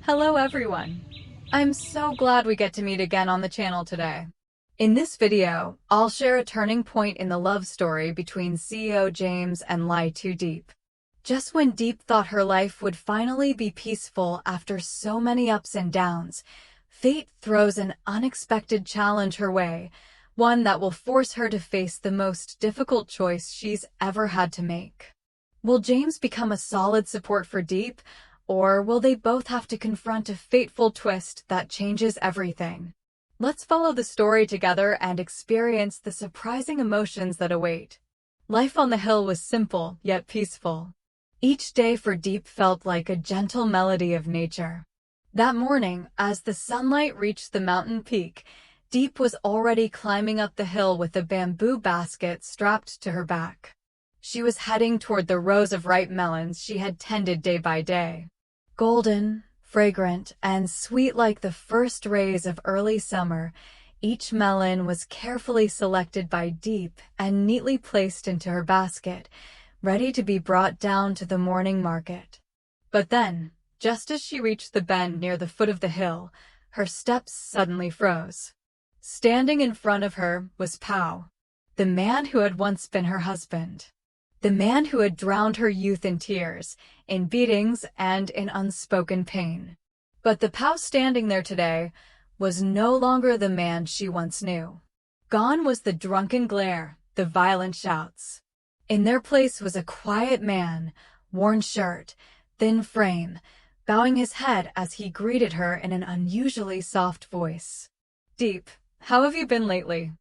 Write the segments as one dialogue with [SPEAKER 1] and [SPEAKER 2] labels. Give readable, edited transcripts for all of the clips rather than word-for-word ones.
[SPEAKER 1] Hello everyone! I'm so glad we get to meet again on the channel today. In this video, I'll share a turning point in the love story between CEO James and Lai Too Deep. Just when Deep thought her life would finally be peaceful after so many ups and downs, fate throws an unexpected challenge her way, one that will force her to face the most difficult choice she's ever had to make. Will James become a solid support for Deep, or will they both have to confront a fateful twist that changes everything? Let's follow the story together and experience the surprising emotions that await. Life on the hill was simple, yet peaceful. Each day for Deep felt like a gentle melody of nature. That morning, as the sunlight reached the mountain peak, Deep was already climbing up the hill with a bamboo basket strapped to her back. She was heading toward the rows of ripe melons she had tended day by day. Golden, fragrant, and sweet like the first rays of early summer, each melon was carefully selected by Deep and neatly placed into her basket, ready to be brought down to the morning market. But then, just as she reached the bend near the foot of the hill, her steps suddenly froze. Standing in front of her was Pao, the man who had once been her husband. The man who had drowned her youth in tears, in beatings, and in unspoken pain. But the Pao standing there today was no longer the man she once knew. Gone was the drunken glare, the violent shouts. In their place was a quiet man, worn shirt, thin frame, bowing his head as he greeted her in an unusually soft voice. "Deep, how have you been lately?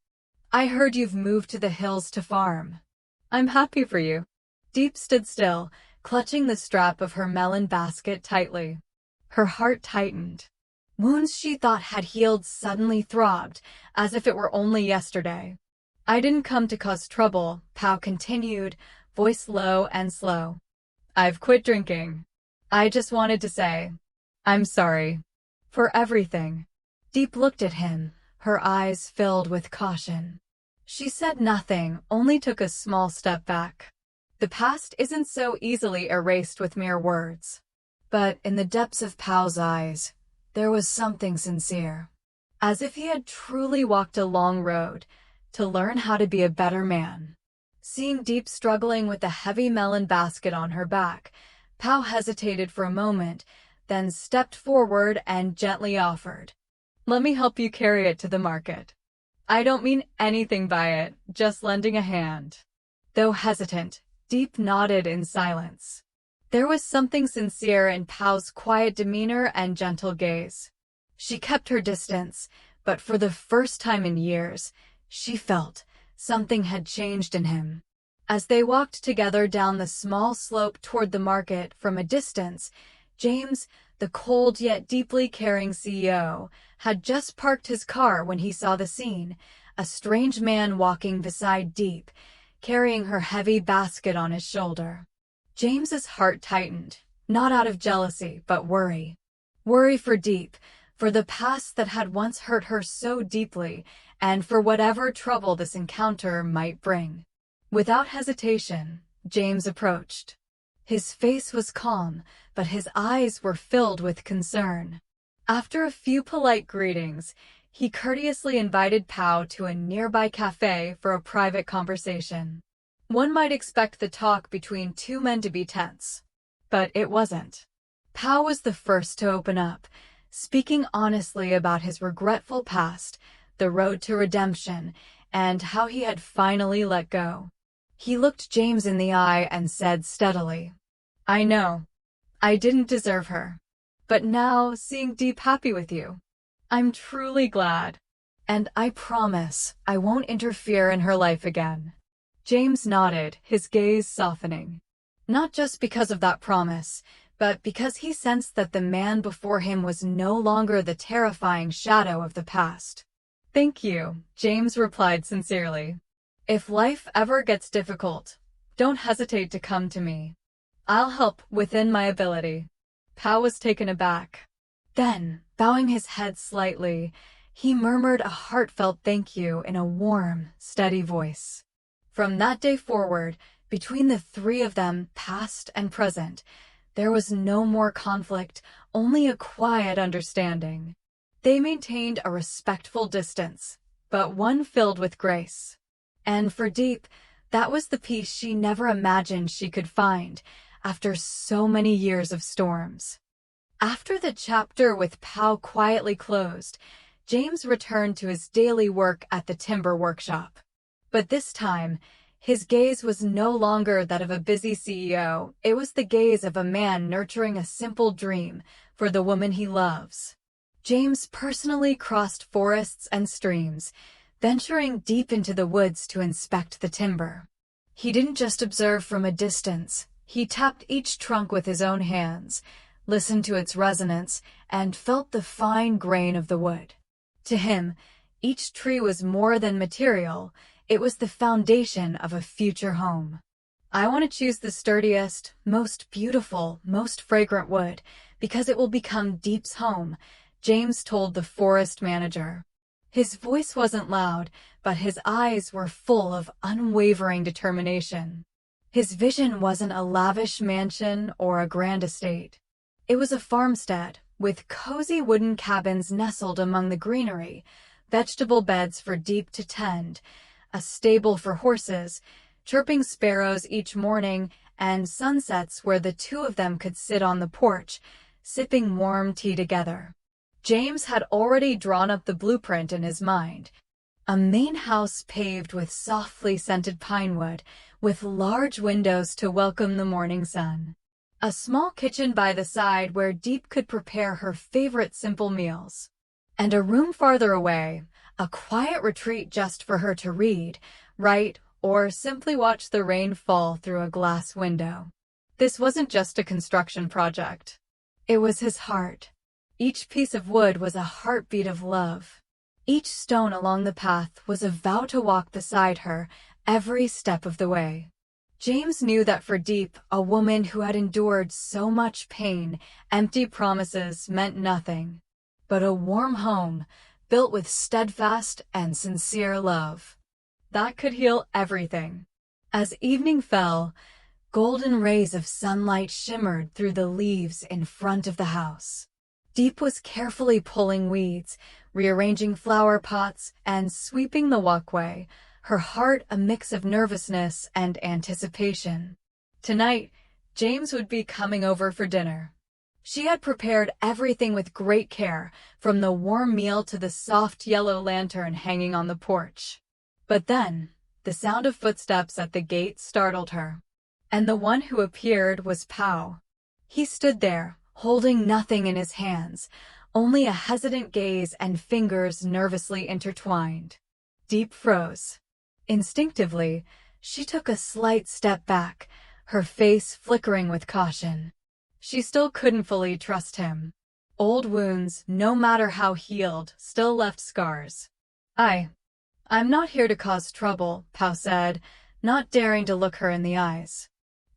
[SPEAKER 1] I heard you've moved to the hills to farm. I'm happy for you." Deep stood still, clutching the strap of her melon basket tightly. Her heart tightened. Wounds she thought had healed suddenly throbbed, as if it were only yesterday. "I didn't come to cause trouble," Pao continued, voice low and slow. "I've quit drinking. I just wanted to say, I'm sorry. For everything." Deep looked at him, her eyes filled with caution. She said nothing, only took a small step back. The past isn't so easily erased with mere words. But in the depths of Pao's eyes, there was something sincere. As if he had truly walked a long road to learn how to be a better man. Seeing Deep struggling with the heavy melon basket on her back, Pao hesitated for a moment, then stepped forward and gently offered, "Let me help you carry it to the market. I don't mean anything by it, just lending a hand." Though hesitant, Deep nodded in silence. There was something sincere in Pao's quiet demeanor and gentle gaze. She kept her distance, but for the first time in years, she felt something had changed in him. As they walked together down the small slope toward the market from a distance, James, the cold yet deeply caring CEO, had just parked his car when he saw the scene, a strange man walking beside Deep, carrying her heavy basket on his shoulder. James's heart tightened, not out of jealousy, but worry. Worry for Deep, for the past that had once hurt her so deeply, and for whatever trouble this encounter might bring. Without hesitation, James approached. His face was calm, but his eyes were filled with concern. After a few polite greetings, he courteously invited Pao to a nearby cafe for a private conversation. One might expect the talk between two men to be tense, but it wasn't. Pao was the first to open up, speaking honestly about his regretful past, the road to redemption, and how he had finally let go. He looked James in the eye and said steadily, "I know. I didn't deserve her. But now, seeing Deep happy with you, I'm truly glad. And I promise I won't interfere in her life again." James nodded, his gaze softening. Not just because of that promise, but because he sensed that the man before him was no longer the terrifying shadow of the past. "Thank you," James replied sincerely. "If life ever gets difficult, don't hesitate to come to me. I'll help within my ability." Pao was taken aback. Then, bowing his head slightly, he murmured a heartfelt thank you in a warm, steady voice. From that day forward, between the three of them, past and present, There was no more conflict, only a quiet understanding. They maintained a respectful distance, but one filled with grace. And for Deep, that was the peace she never imagined she could find after so many years of storms. After the chapter with Pow quietly closed, James returned to his daily work at the timber workshop. But this time, his gaze was no longer that of a busy CEO. It was the gaze of a man nurturing a simple dream for the woman he loves. James personally crossed forests and streams, venturing deep into the woods to inspect the timber. He didn't just observe from a distance. He tapped each trunk with his own hands, listened to its resonance, and felt the fine grain of the wood. To him, each tree was more than material. It was the foundation of a future home. I want to choose the sturdiest, most beautiful, most fragrant wood because it will become Deep's home, James told the forest manager. His voice wasn't loud, but his eyes were full of unwavering determination. His vision wasn't a lavish mansion or a grand estate. It was a farmstead with cozy wooden cabins nestled among the greenery, vegetable beds for Deep to tend, a stable for horses, chirping sparrows each morning, and sunsets where the two of them could sit on the porch, sipping warm tea together. James had already drawn up the blueprint in his mind. A main house paved with softly scented pinewood, with large windows to welcome the morning sun. A small kitchen by the side where Deep could prepare her favorite simple meals. And a room farther away, a quiet retreat just for her to read, write, or simply watch the rain fall through a glass window. This wasn't just a construction project. It was his heart. Each piece of wood was a heartbeat of love. Each stone along the path was a vow to walk beside her every step of the way. James knew that for Deep, a woman who had endured so much pain, empty promises meant nothing. But a warm home, built with steadfast and sincere love. That could heal everything. As evening fell, golden rays of sunlight shimmered through the leaves in front of the house. Deep was carefully pulling weeds, rearranging flower pots, and sweeping the walkway, her heart a mix of nervousness and anticipation. Tonight, James would be coming over for dinner. She had prepared everything with great care, from the warm meal to the soft yellow lantern hanging on the porch. But then, the sound of footsteps at the gate startled her. And the one who appeared was Pow. He stood there, holding nothing in his hands, only a hesitant gaze and fingers nervously intertwined. Deep froze. Instinctively, she took a slight step back, her face flickering with caution. She still couldn't fully trust him. Old wounds, no matter how healed, still left scars. I'm not here to cause trouble, Pow said, not daring to look her in the eyes.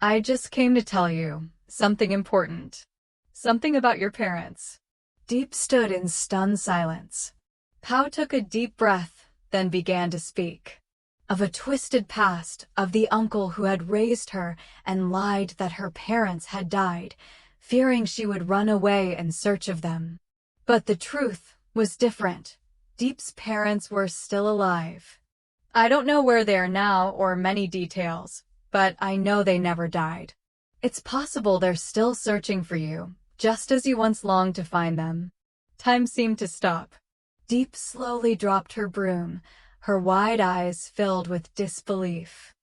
[SPEAKER 1] I just came to tell you something important. Something about your parents. Deep stood in stunned silence. Pow took a deep breath, then began to speak. Of a twisted past, of the uncle who had raised her and lied that her parents had died, fearing she would run away in search of them. But the truth was different. Deep's parents were still alive. I don't know where they are now or many details, but I know they never died. It's possible they're still searching for you, just as you once longed to find them. Time seemed to stop. Deep slowly dropped her broom, her wide eyes filled with disbelief.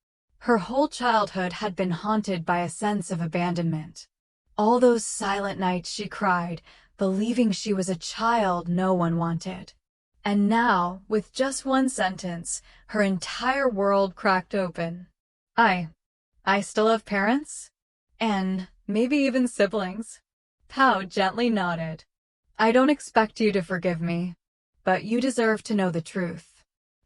[SPEAKER 1] Her whole childhood had been haunted by a sense of abandonment. All those silent nights she cried, believing she was a child no one wanted. And now, with just one sentence, her entire world cracked open. I still have parents? And maybe even siblings? Pow gently nodded. I don't expect you to forgive me, but you deserve to know the truth.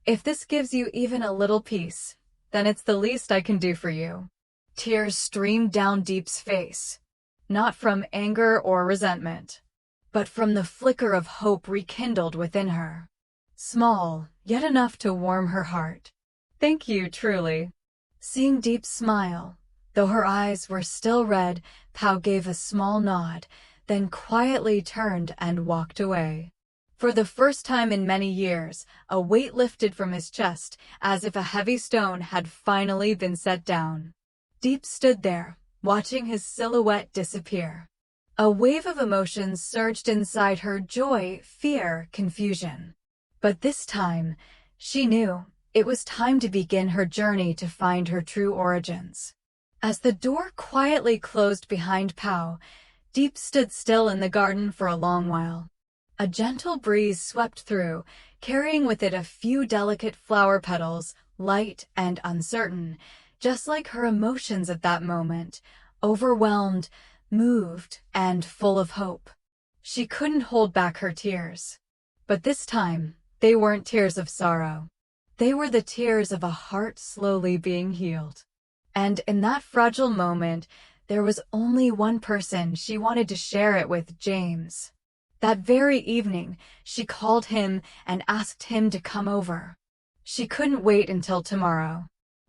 [SPEAKER 1] If this gives you even a little peace, then it's the least I can do for you. Tears streamed down Deep's face, not from anger or resentment, but from the flicker of hope rekindled within her. Small, yet enough to warm her heart. Thank you, truly. Seeing Deep smile, Though her eyes were still red, Pao gave a small nod, then quietly turned and walked away. For the first time in many years, a weight lifted from his chest, as if a heavy stone had finally been set down. Deep stood there, watching his silhouette disappear. A wave of emotions surged inside her: joy, fear, confusion. But this time, she knew it was time to begin her journey to find her true origins. As the door quietly closed behind Pao, Deep stood still in the garden for a long while. A gentle breeze swept through, carrying with it a few delicate flower petals, light and uncertain, just like her emotions at that moment, overwhelmed, moved, and full of hope. She couldn't hold back her tears. But this time, they weren't tears of sorrow. They were the tears of a heart slowly being healed. And in that fragile moment, there was only one person she wanted to share it with: James. That very evening, she called him and asked him to come over. She couldn't wait until tomorrow.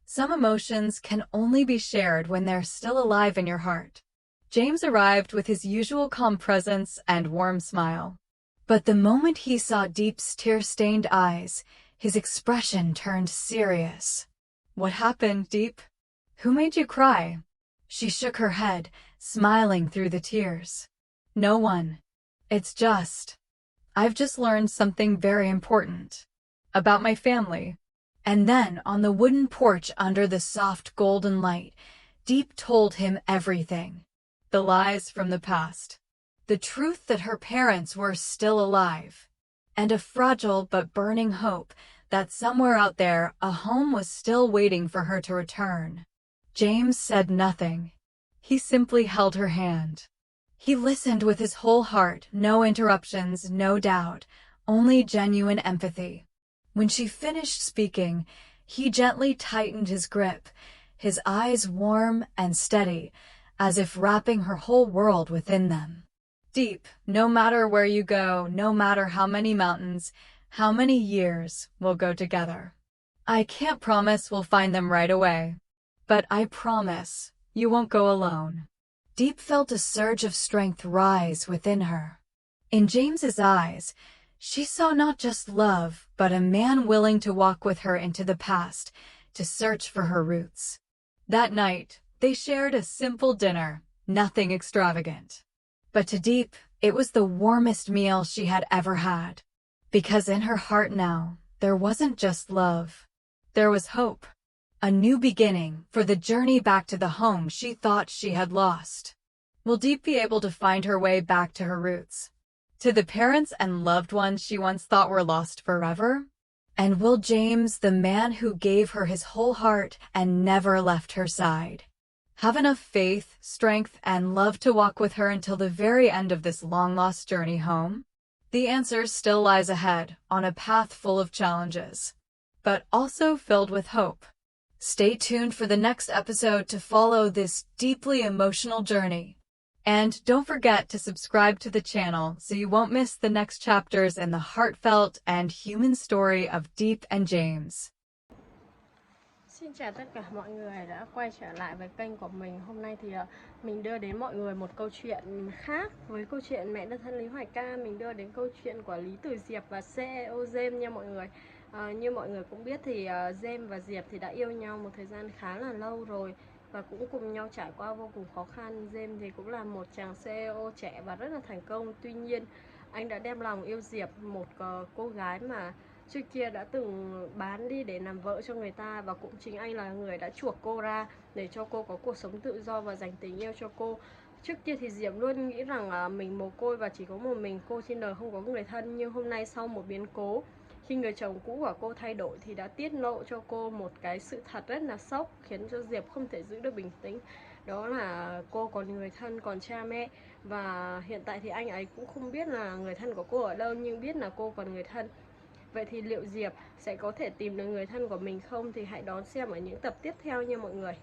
[SPEAKER 1] Some emotions can only be shared when they're still alive in your heart. James arrived with his usual calm presence and warm smile. But the moment he saw Deep's tear-stained eyes, his expression turned serious. "What happened, Deep? Who made you cry?" She shook her head, smiling through the tears. "No one. I've just learned something very important. About my family." And then, on the wooden porch under the soft golden light, Deep told him everything. The lies from the past. The truth that her parents were still alive. And a fragile but burning hope that somewhere out there a home was still waiting for her to return. James said nothing. He simply held her hand. He listened with his whole heart, no interruptions, no doubt, only genuine empathy. When she finished speaking, he gently tightened his grip, his eyes warm and steady, as if wrapping her whole world within them. "Deep, no matter where you go, no matter how many mountains, how many years, we'll go together. I can't promise we'll find them right away, but I promise you won't go alone." Deep felt a surge of strength rise within her. In James's eyes, she saw not just love, but a man willing to walk with her into the past, to search for her roots. That night, they shared a simple dinner, nothing extravagant. But to Deep, it was the warmest meal she had ever had. Because in her heart now, there wasn't just love. There was hope. A new beginning for the journey back to the home she thought she had lost. Will Deep be able to find her way back to her roots? To the parents and loved ones she once thought were lost forever? And will James, the man who gave her his whole heart and never left her side, have enough faith, strength, and love to walk with her until the very end of this long-lost journey home? The answer still lies ahead, on a path full of challenges, but also filled with hope. Stay tuned for the next episode to follow this deeply emotional journey. And don't forget to subscribe to the channel so you won't miss the next chapters in the heartfelt and human story of Deep and James.
[SPEAKER 2] Xin chào tất cả mọi người đã quay trở lại với kênh của mình. Hôm nay thì mình đưa đến mọi người một câu chuyện khác với câu chuyện Mẹ đơn thân Lý Hoài Ca. Mình đưa đến câu chuyện của Lý Tử Diệp và CEO James nha mọi người. Như mọi người cũng biết thì James và Diệp thì đã yêu nhau một thời gian khá là lâu rồi và cũng cùng nhau trải qua vô cùng khó khăn. James thì cũng là một chàng CEO trẻ và rất là thành công. Tuy nhiên, anh đã đem lòng yêu Diệp, một cô gái mà trước kia đã từng bán đi để làm vợ cho người ta, và cũng chính anh là người đã chuộc cô ra để cho cô có cuộc sống tự do và dành tình yêu cho cô. Trước kia thì Diệp luôn nghĩ rằng mình mồ côi và chỉ có một mình cô trên đời, không có người thân. Nhưng hôm nay sau một biến cố, khi người chồng cũ của cô thay đổi thì đã tiết lộ cho cô một cái sự thật rất là sốc, khiến cho Diệp không thể giữ được bình tĩnh. Đó là cô còn người thân, còn cha mẹ. Và hiện tại thì anh ấy cũng không biết là người thân của cô ở đâu, nhưng biết là cô còn người thân. Vậy thì liệu Diệp sẽ có thể tìm được người thân của mình không? Thì hãy đón xem ở những tập tiếp theo nha mọi người.